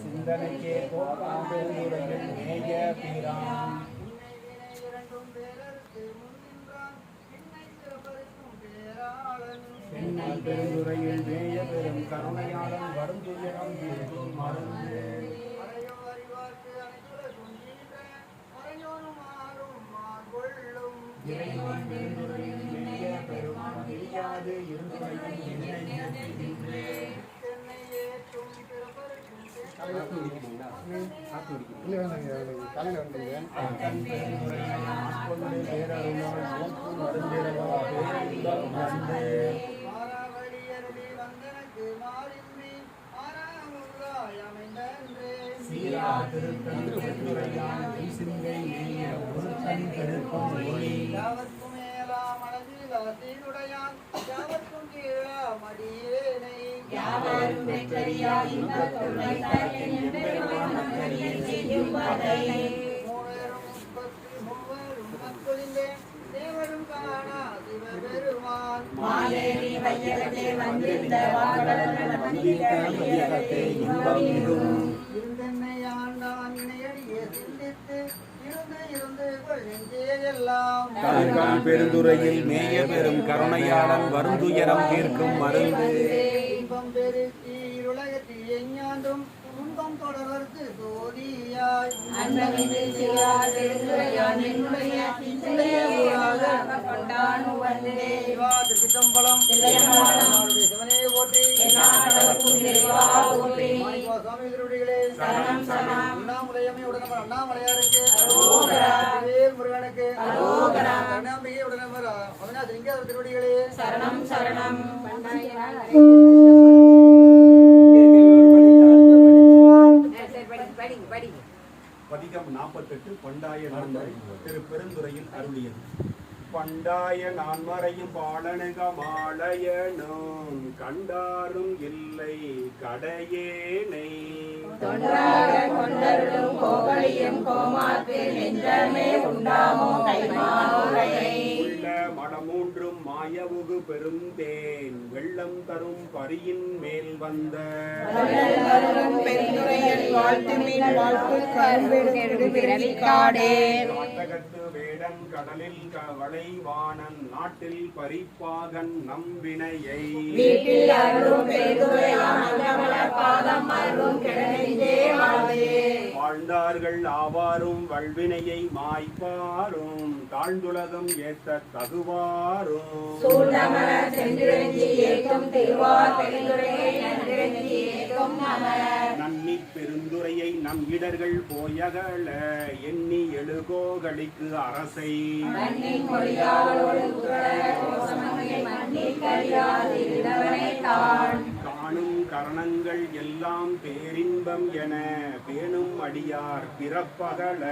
சிந்தனைக்கே மேய பிரான் பெருந்துறையில் மேய பெரும் கருணையாளன் வருந்துயரம் மருந்து இறைவன் பெருந்துறையில் மேய பெரும் தெரியாது பெருந்துறையில் மேய பெரும் கருணையாளன் வருந்துயரம் தீர்க்கும் மருந்து துன்பம் தொடர்வதற்கு தோதியாய் சிதம்பரம் சிவனே போற்றி அண்ணாமலையமே உடனே அண்ணாமலையாருக்கு முருகனுக்கு அண்ணாம்பிகை உடனே அவினாசி லிங்க திருவடிகளே சரணம் சரணம். பதிகம் 48 பண்டாய நான்மறை திரு பெருந்துறையில் அருளியது. பண்டாய நான்மறையும் பாலனுக மாலையனும் கண்டாரும் இல்லை கடையேனை மடமூன்றும் மாயவுகு பெருந்தேன் வெள்ளம் தரும் பரியின் மேல் வந்த நாட்டகத்து வேடன் கடலில் வளைவானன் நாட்டில் பரிப்பாகன் நம்பினையை வாழ்ந்தார்கள் ஆவாரும் வல்வினையை மாய்ப்பாரும் தாழ்ந்துலகம் ஏத்த தகுவாரும் நன்னி பெருந்துரையை நம் இடர்கள் போயகல எண்ணி எழுகோகளிக்கு அரசை காணும் கரணங்கள் எல்லாம் பேரின்பம் என பேணும் அடியார் பிறப்பகல